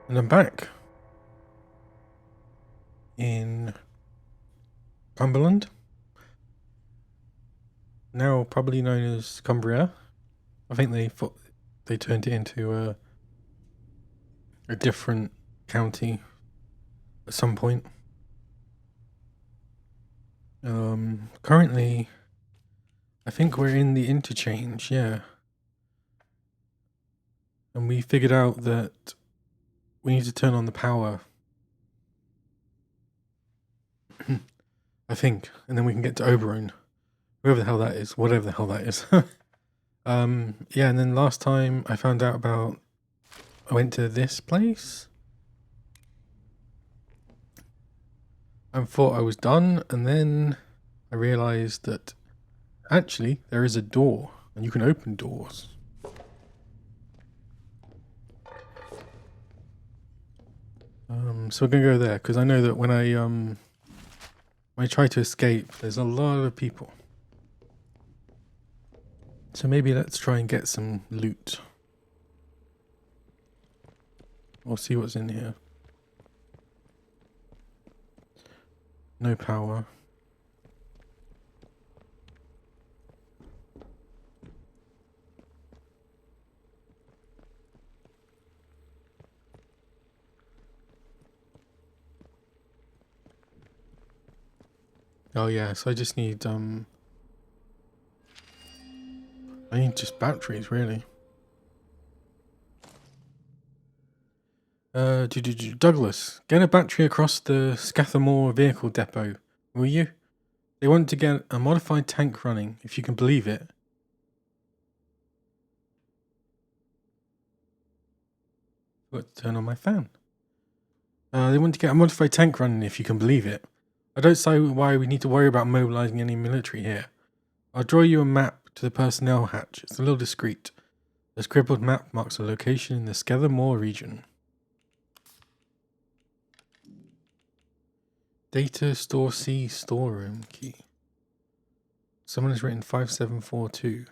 And I'm back in Cumberland, now probably known as Cumbria. I think they turned it into a different county at some point. Currently, I think we're in the interchange, yeah. And we figured out that we need to turn on the power. I think, and then we can get to Oberon. Whoever the hell that is, whatever the hell that is. Yeah, and then last time I found out about, I went to this place and thought I was done, and then I realized that actually there is a door and you can open doors. So we're gonna go there because I know that when I try to escape, there's a lot of people. So maybe let's try and get some loot. We'll see what's in here. No power. Oh yeah, so I just need I need just batteries really. Douglas, get a battery across the Scathamore vehicle depot, will you? They want to get a modified tank running, if you can believe it. Got to turn on my fan. They want to get a modified tank running, if you can believe it. I don't see why we need to worry about mobilizing any military here. I'll draw you a map to the personnel hatch. It's a little discreet. The scribbled map marks a location in the Scathamore region. Data store C storeroom key. Someone has written 5742.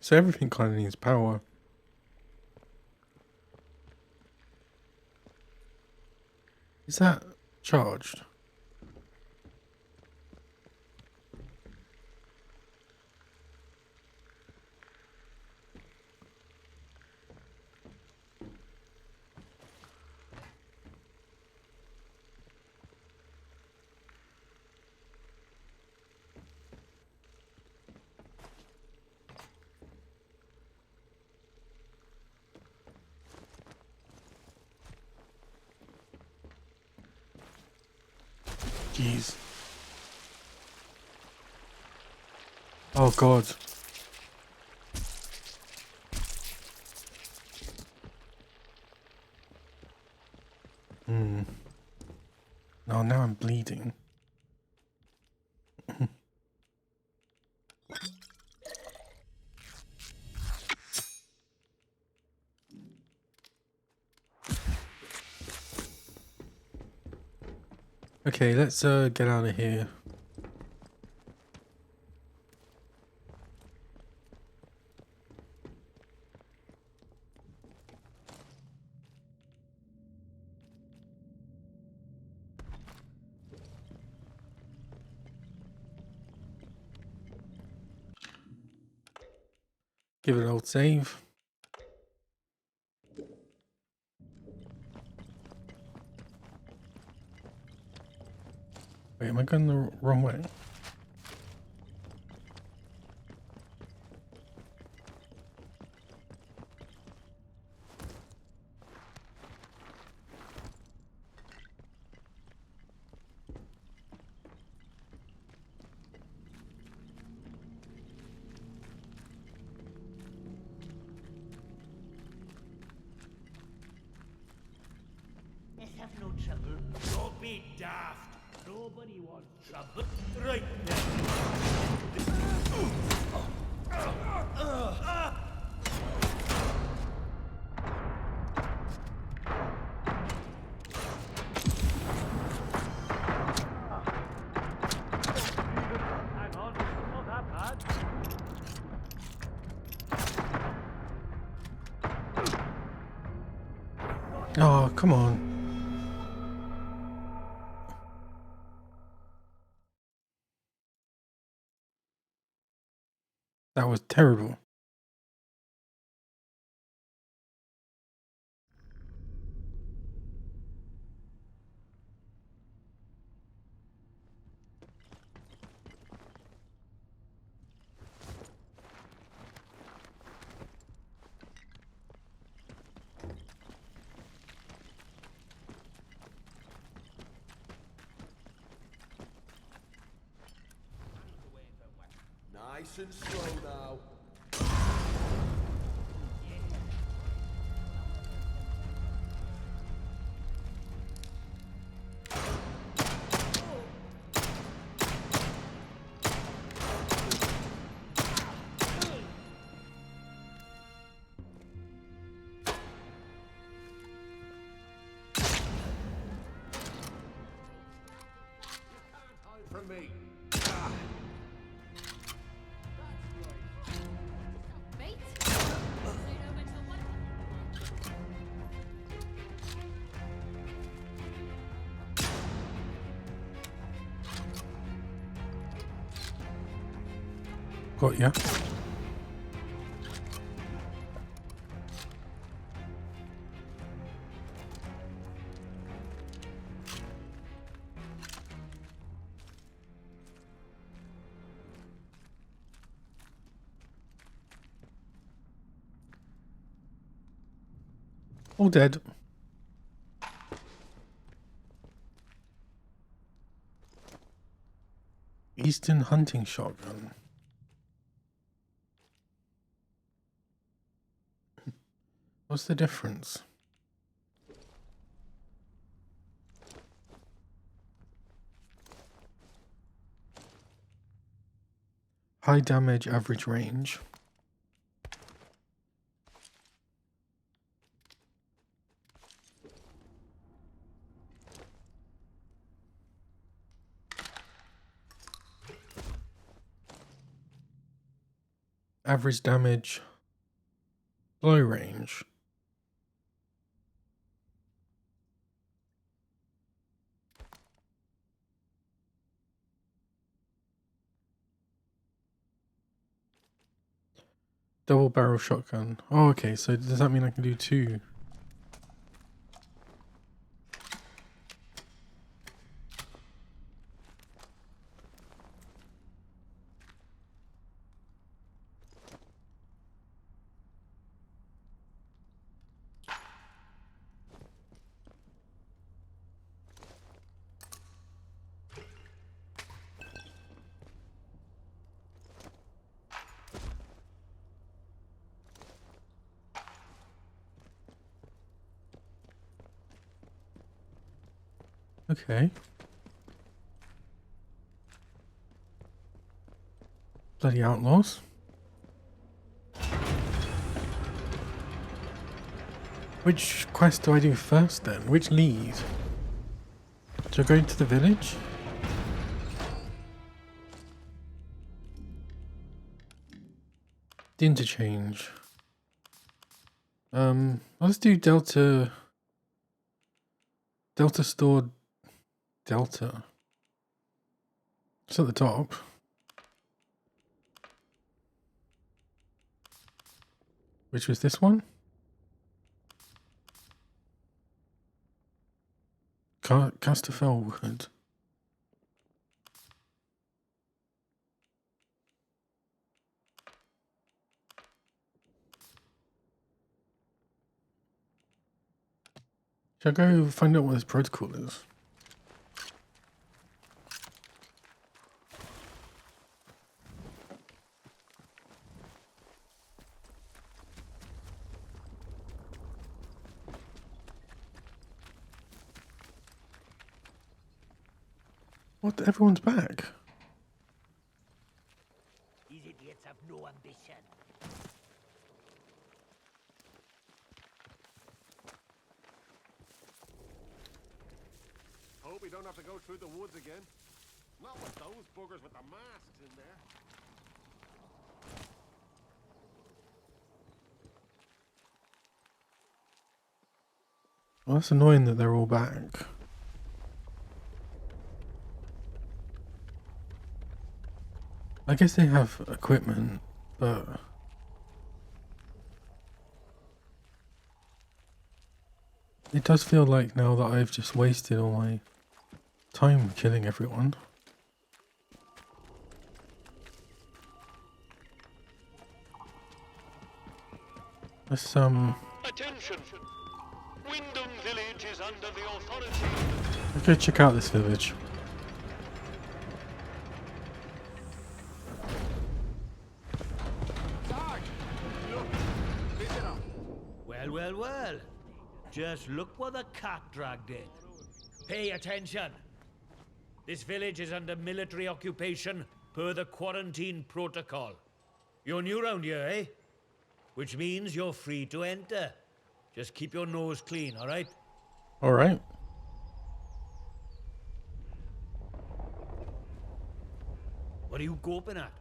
So everything kind of needs power. Is that charged? Jeez. Oh god. Oh, now I'm bleeding. Okay, let's get out of here. Give it an old save. Wait, am I going the wrong way? Let's have no trouble. Don't be daft. Nobody wants trouble. Right now. Hang on, not that bad. Oh, come on. That was terrible. Nice and slow now. From me. Wait. Soon over to one. Got ya. All dead. Eastern hunting shotgun. What's the difference? High damage, average range. Average damage, low range. Double barrel shotgun. Oh, okay, so does that mean I can do two? Okay. Bloody outlaws. Which quest do I do first then? Which lead? Do I go into the village? The interchange. Let's do Delta Store Delta. It's at the top. Which was this one? Casterfellwood. Should I go find out what this protocol is? What? Everyone's back. These idiots have ambition. Hope we don't have to go through the woods again. Not with those buggers with the masks in there. Well, that's annoying that they're all back. I guess they have equipment, but it does feel like now that I've just wasted all my time killing everyone. Let's Attention! Wyndham Village is under the authority. let's go check out this village. Sarge! Look! Visitor! Well, well, well. Just look what the cat dragged in. Pay attention. This village is under military occupation per the quarantine protocol. You're new round here, eh? Which means you're free to enter. Just keep your nose clean, all right? All right. What are you gawping at?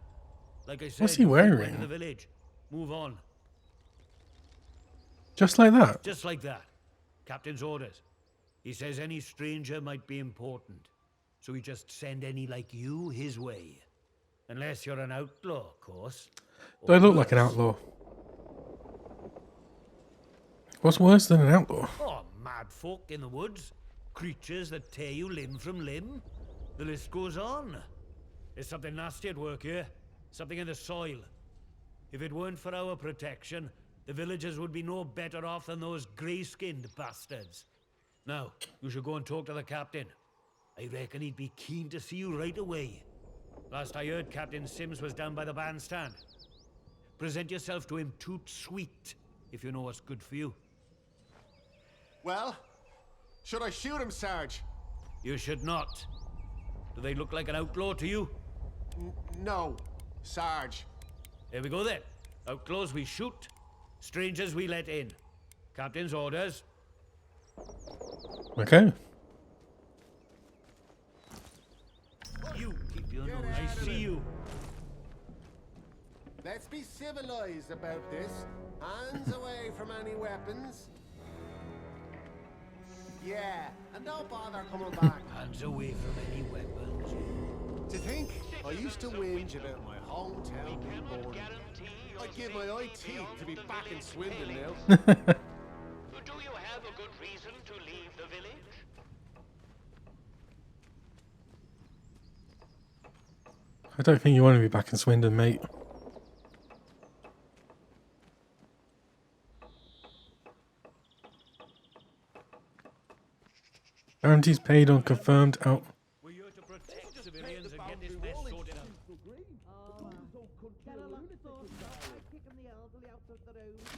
Like I said, What's he you're free to wearing? enter the village. Move on. Just like that. Just like that. Captain's orders. He says any stranger might be important. So we just send any like you his way. Unless you're an outlaw, of course. Do I Or look like an worse. outlaw? What's worse than an outlaw? Oh, mad folk in the woods. Creatures that tear you limb from limb. The list goes on. There's something nasty at work here. Something in the soil. If it weren't for our protection, the villagers would be no better off than those grey-skinned bastards. Now, you should go and talk to the captain. I reckon he'd be keen to see you right away. Last I heard, Captain Sims was down by the bandstand. Present yourself to him toot sweet, if you know what's good for you. Well, should I shoot him, Sarge? You should not. Do they look like an outlaw to you? No, Sarge. There we go then. Outlaws we shoot, strangers we let in. Captain's orders. Okay. You keep your nose. out I of see it. you. Let's be civilized about this. Hands away from any weapons. Yeah, and don't bother coming back. Hands away from any weapons. To think, I used to whinge about my hometown being boring. I'd give my eye teeth to be back in Swindon now. Do you have a good reason to leave the village? I don't think you want to be back in Swindon, mate. Guarantees paid on confirmed out. We're here to protect civilians and get this mess sorted out.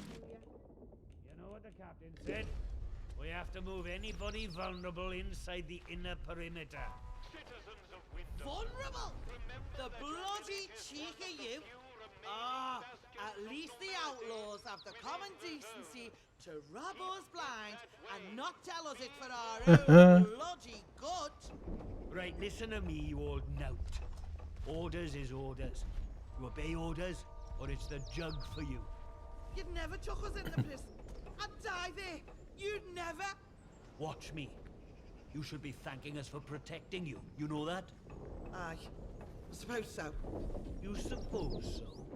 You know what the captain said? We have to move anybody vulnerable inside the inner perimeter. Citizens of Wyndham. Vulnerable? The bloody cheek of you! Ah, at least the outlaws have the common decency to rob us blind and not tell us it for our own bloody good. Right, listen to me, you old knout. Orders is orders. You obey orders, or it's the jug for you. You'd never took us in the prison. I'd die there. You'd never. Watch me. You should be thanking us for protecting you. You know that? Aye, I suppose so. You suppose so?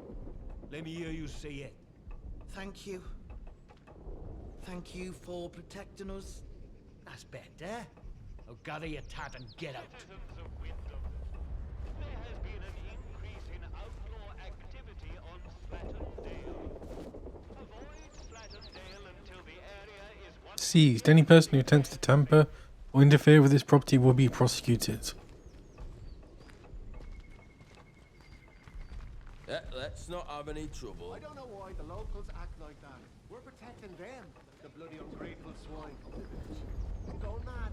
Let me hear you say it. Thank you. Thank you for protecting us. That's better. Now gather your tat and get out. Citizens of Wyndham. There has been an increase in outlaw activity on Slattondale. Avoid Slattondale until the area is once Seized. Any person who attempts to tamper or interfere with this property will be prosecuted. Let's not have any trouble. I don't know why the locals act like that. We're protecting them, the bloody ungrateful swine. I'm going mad.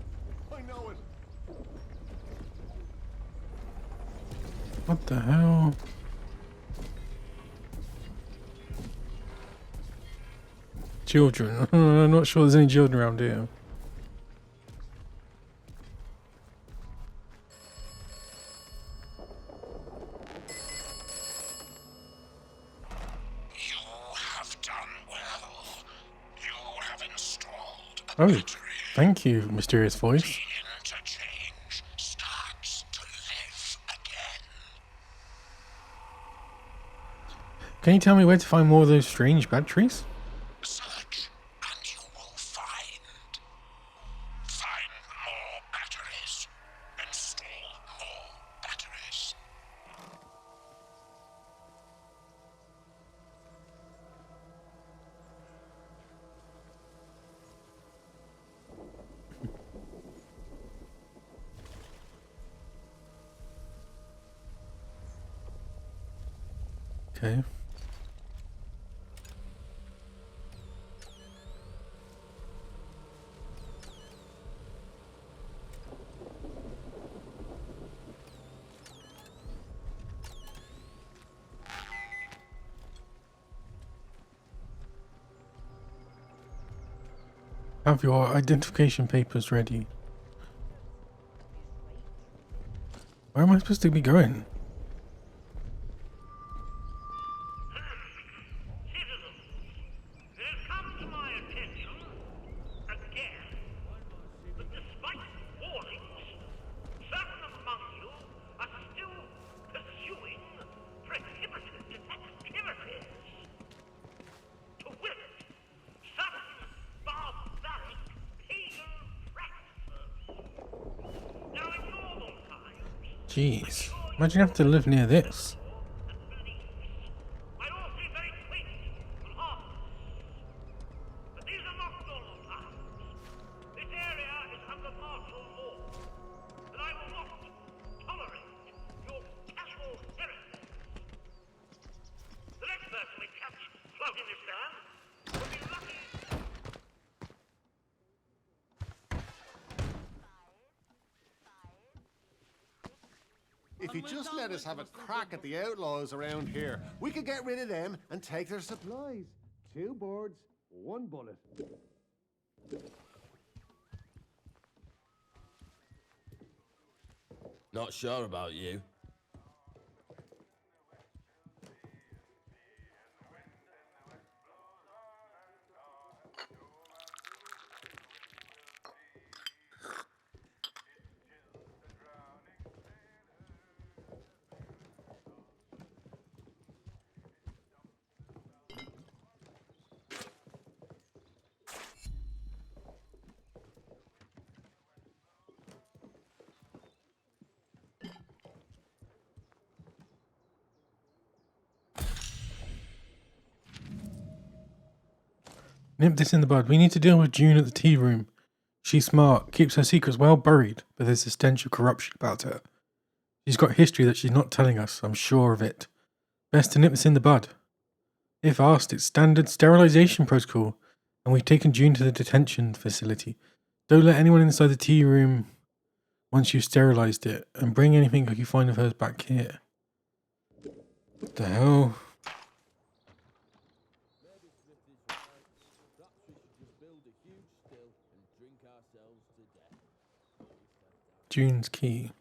I know it. What the hell? Children. I'm not sure there's any children around here. You have done well. You have installed a Oh, battery. thank you, mysterious voice. The interchange starts to live again. Can you tell me where to find more of those strange batteries? Search, and you will find. Find more batteries. Install more batteries. Okay. Have your identification papers ready. Where am I supposed to be going? Citizens, it has come to my attention again that despite warnings, certain among you are still pursuing prohibited activities. To wit, certain barbaric pagan practices. Now in normal times, Jeez. Imagine having to live near this. and beliefs might all seem very quaint and harmless. But these are not normal times. This area is under martial law, and I will not tolerate your casual heresies. The next person we catch flouting this ban will be lucky. If you just let us have a crack at the outlaws around here, we could get rid of them and take their supplies. 2 birds, 1 bullet. Not sure about you. Nip this in the bud. We need to deal with June at the tea room. She's smart, keeps her secrets well buried, but there's a stench of corruption about her. She's got history that she's not telling us, I'm sure of it. Best to nip this in the bud. If asked, it's standard sterilization protocol, and we've taken June to the detention facility. Don't let anyone inside the tea room once you've sterilized it, and bring anything you find of hers back here. What the hell? Maybe Smith is right. Perhaps we should just build a huge still and drink ourselves to death. June's key.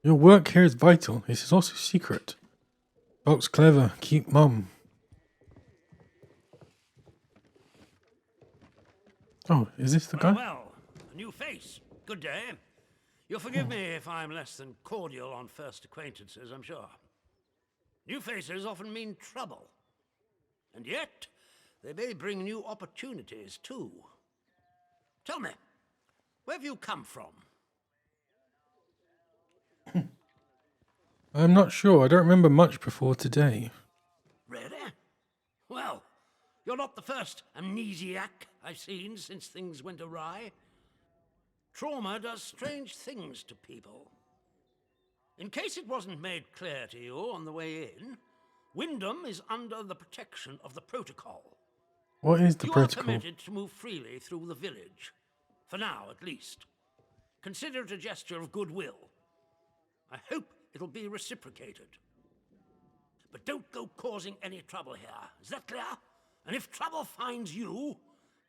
Your work here is vital. This is also secret. Box clever. Keep mum. Oh, is this the guy? Well, a new face. Good day. You'll forgive me if I'm less than cordial on first acquaintances, I'm sure. New faces often mean trouble. And yet, they may bring new opportunities, too. Tell me, Where have you come from? I'm not sure. I don't remember much before today. Really? Well, you're not the first amnesiac I've seen since things went awry. Trauma does strange things to people. In case it wasn't made clear to you on the way in, Wyndham is under the protection of the protocol. What is the You are protocol? permitted to move freely through the village. For now, at least. Consider it a gesture of goodwill. I hope it'll be reciprocated. But don't go causing any trouble here. Is that clear? And if trouble finds you,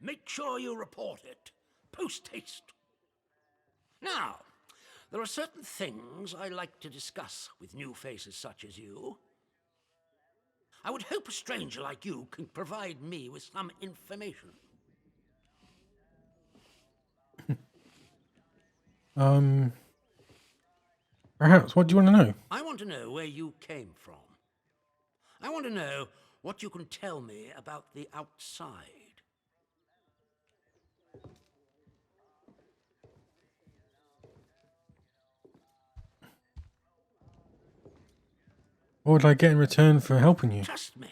make sure you report it. Post haste. Now, there are certain things I like to discuss with new faces such as you. I would hope a stranger like you can provide me with some information. Perhaps. What do you want to know? I want to know where you came from. I want to know what you can tell me about the outside. What would I get in return for helping you? Trust me,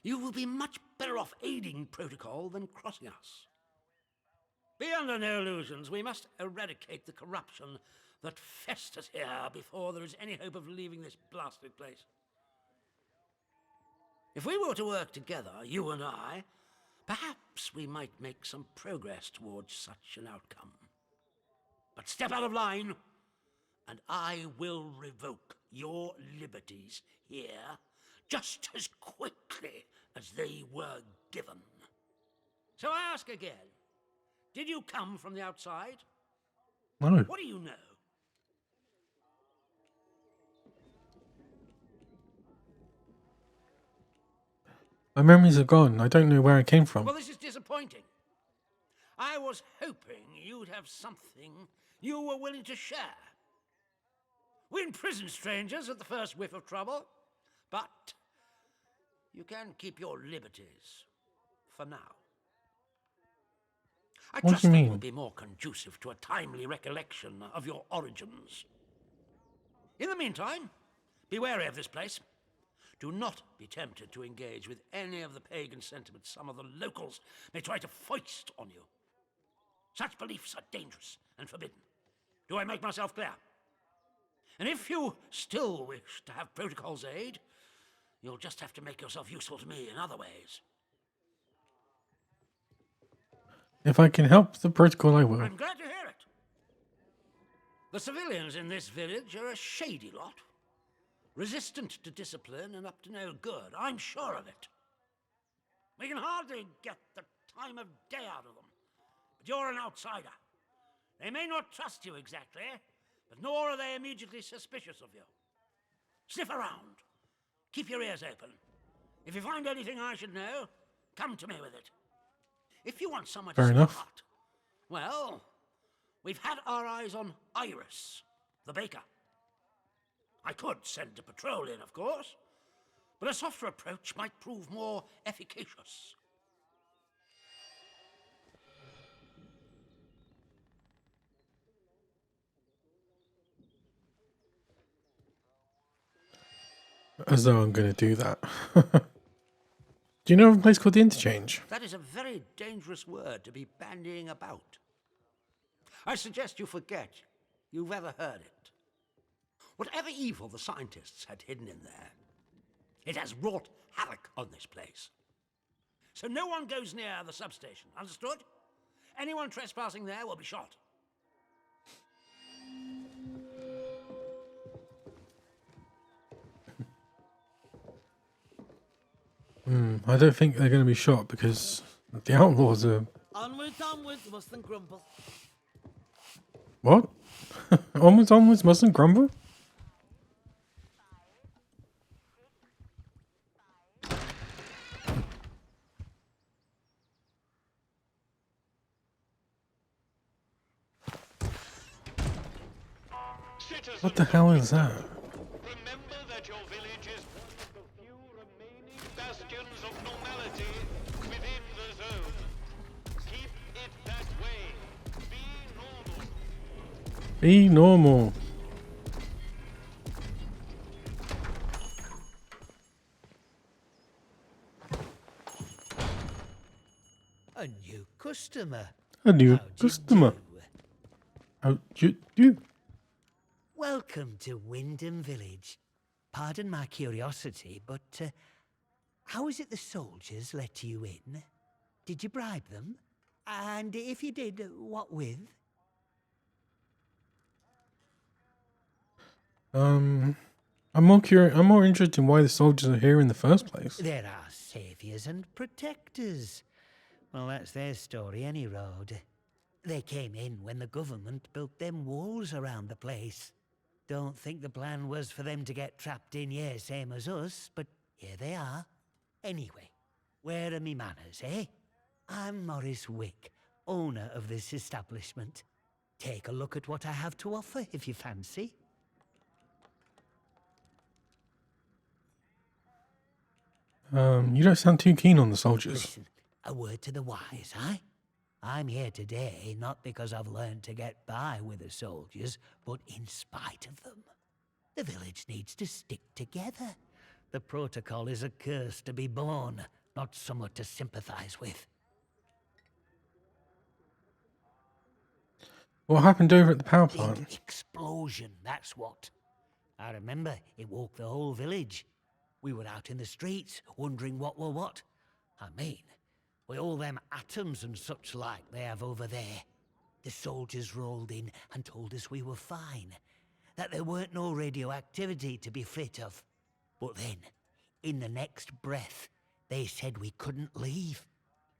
you will be much better off aiding protocol than crossing us. Be under no illusions. We must eradicate the corruption that festers here before there is any hope of leaving this blasted place. If we were to work together, you and I, perhaps we might make some progress towards such an outcome. But step out of line, and I will revoke your liberties here just as quickly as they were given. So I ask again, did you come from the outside? No. What do you know? My memories are gone. I don't know where I came from. Well, this is disappointing. I was hoping you'd have something you were willing to share. We imprison strangers at the first whiff of trouble, but you can keep your liberties for now. I What do trust you it mean? will be more conducive to a timely recollection of your origins. In the meantime, be wary of this place. Do not be tempted to engage with any of the pagan sentiments some of the locals may try to foist on you. Such beliefs are dangerous and forbidden. Do I make myself clear? And if you still wish to have protocol's aid, you'll just have to make yourself useful to me in other ways. If I can help the protocol, I will. I'm glad to hear it. The civilians in this village are a shady lot. Resistant to discipline and up to no good. I'm sure of it. We can hardly get the time of day out of them. But you're an outsider. They may not trust you exactly, but nor are they immediately suspicious of you. Sniff around. Keep your ears open. If you find anything I should know, come to me with it. If you want someone to Fair enough. start, well, we've had our eyes on Iris, the baker. I could send a patrol in, of course, but a softer approach might prove more efficacious. As though I'm going to do that. Do you know of a place called the Interchange? That is a very dangerous word to be bandying about. I suggest you forget you've ever heard it. Whatever evil the scientists had hidden in there, it has wrought havoc on this place. So no one goes near the substation, understood? Anyone trespassing there will be shot. I don't think they're going to be shot because the outlaws are... Onwards, onwards, mustn't grumble. What? Onwards, mustn't grumble? What the hell is that? Remember that your village is one of the few remaining bastions of normality within the zone. Keep it that way. Be normal. Be normal. A new customer. A new How'd you customer. do? How you do? Welcome to Wyndham Village. Pardon my curiosity, but how is it the soldiers let you in? Did you bribe them? And if you did, what with? I'm more curious. I'm more interested in why the soldiers are here in the first place. There are saviors and protectors. Well, that's their story, any road. They came in when the government built them walls around the place. Don't think the plan was for them to get trapped in here, same as us, but here they are. Anyway, where are me manners, eh? I'm Morris Wick, owner of this establishment. Take a look at what I have to offer if you fancy. You don't sound too keen on the soldiers. Listen, a word to the wise, eh? I'm here today not because I've learned to get by with the soldiers, but in spite of them. The village needs to stick together. The protocol is a curse to be born, not somewhat to sympathize with. What happened over at the power Big plant? explosion, that's what. I remember it woke the whole village. We were out in the streets, wondering what were what. I mean, with all them atoms and such like they have over there. The soldiers rolled in and told us we were fine, that there weren't no radioactivity to be frit of. But then, in the next breath, they said we couldn't leave.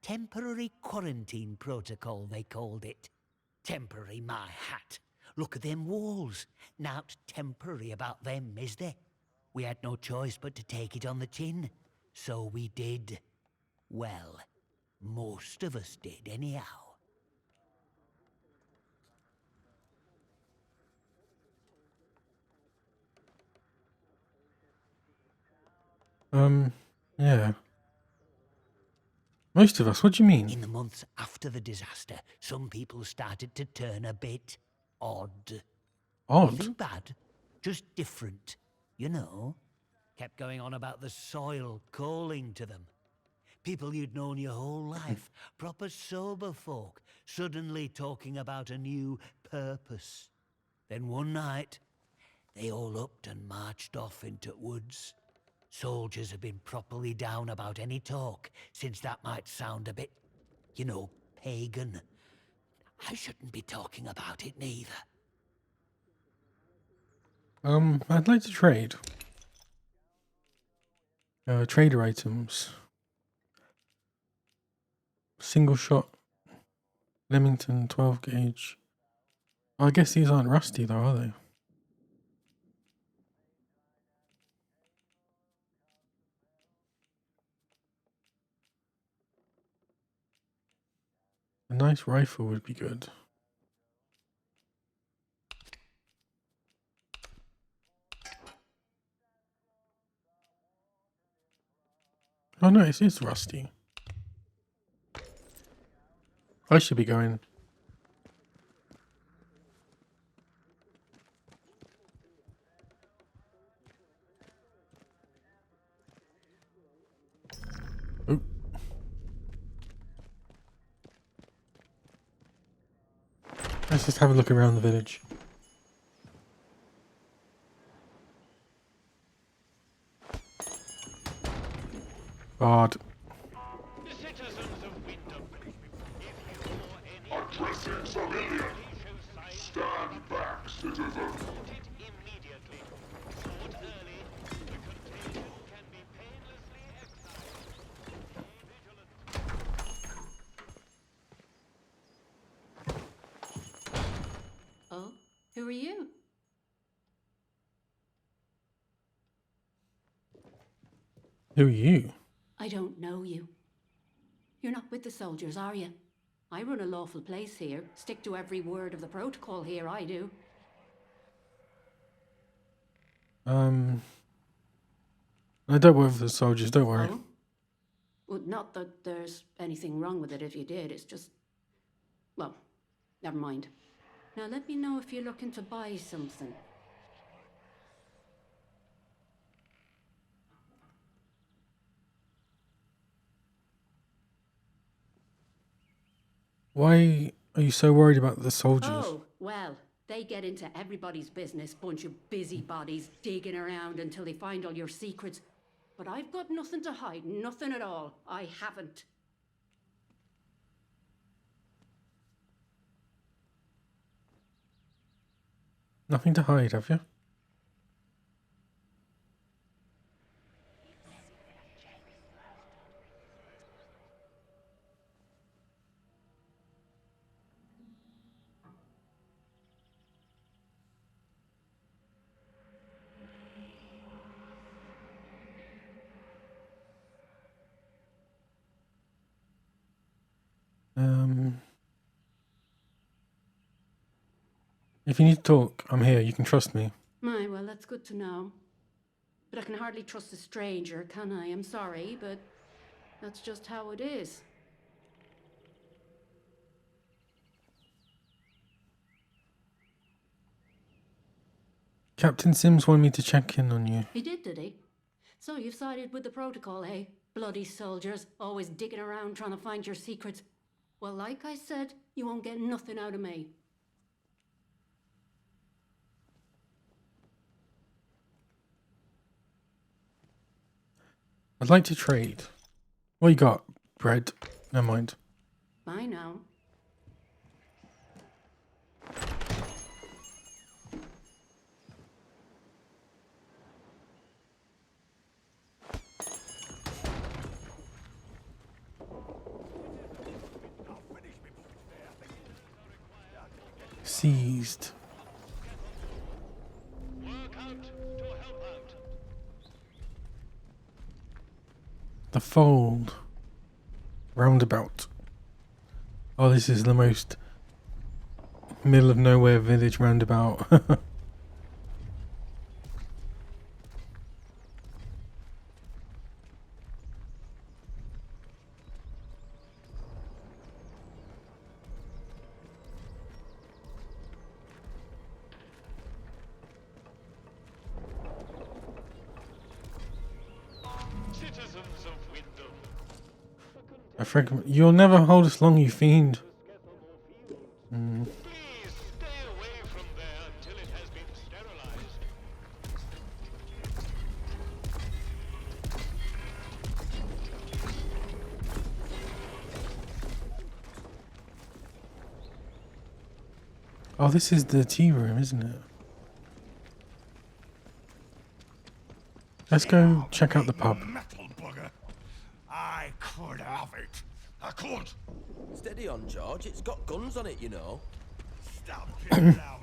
Temporary quarantine protocol, they called it. Temporary, my hat. Look at them walls. Nowt temporary about them, is there? We had no choice but to take it on the chin. So we did. Well, most of us did anyhow. Yeah. Most of us. What do you mean? In the months after the disaster, some people started to turn a bit odd. Odd. Nothing bad, just different, you know. Kept going on about the soil calling to them. People you'd known your whole life, proper sober folk, suddenly talking about a new purpose. Then one night, they all upped and marched off into woods. Soldiers have been properly down about any talk, since that might sound a bit, you know, pagan. I shouldn't be talking about it neither. I'd like to trade. Trader items. Single shot. Leamington 12 gauge. I guess these aren't rusty though, are they? A nice rifle would be good. Oh no, it is rusty. I should be going. Oh. Let's just have a look around the village. God. The citizens of Wyndham, if you or any Addressing civilian. Stand back, citizen. report it immediately. Sort early. The contagion can be painlessly excised. Stay vigilant. Oh, who are you? Who are you? I don't know you. You're not with the soldiers, are you? I run a lawful place here. Stick to every word of the protocol here, I do. I don't work for the soldiers, don't worry. Oh? Well, not that there's anything wrong with it if you did, it's just... Well, never mind. Now let me know if you're looking to buy something. Why are you so worried about the soldiers? Oh, well, they get into everybody's business, bunch of busybodies digging around until they find all your secrets. But I've got nothing to hide, nothing at all. I haven't. Nothing to hide, have you? If you need to talk, I'm here. You can trust me. My, well, that's good to know. But I can hardly trust a stranger, can I? I'm sorry, but that's just how it is. Captain Sims wanted me to check in on you. He did he? So you've sided with the protocol, eh? Bloody soldiers, always digging around trying to find your secrets. Well, like I said, you won't get nothing out of me. I'd like to trade. What you got? Bread? Never mind. Bye now. Seized. Work out to help out. The fold. Roundabout. Oh, this is the most middle of nowhere village roundabout. Citizens of Wyndham. I fragment. You'll never hold us long, you fiend. Please stay away from there until it has been sterilized. Oh, this is the tea room, isn't it? Let's go check out the pub. Metal bugger. I could have it. I could. Steady on, George. It's got guns on it, you know. Stop it now.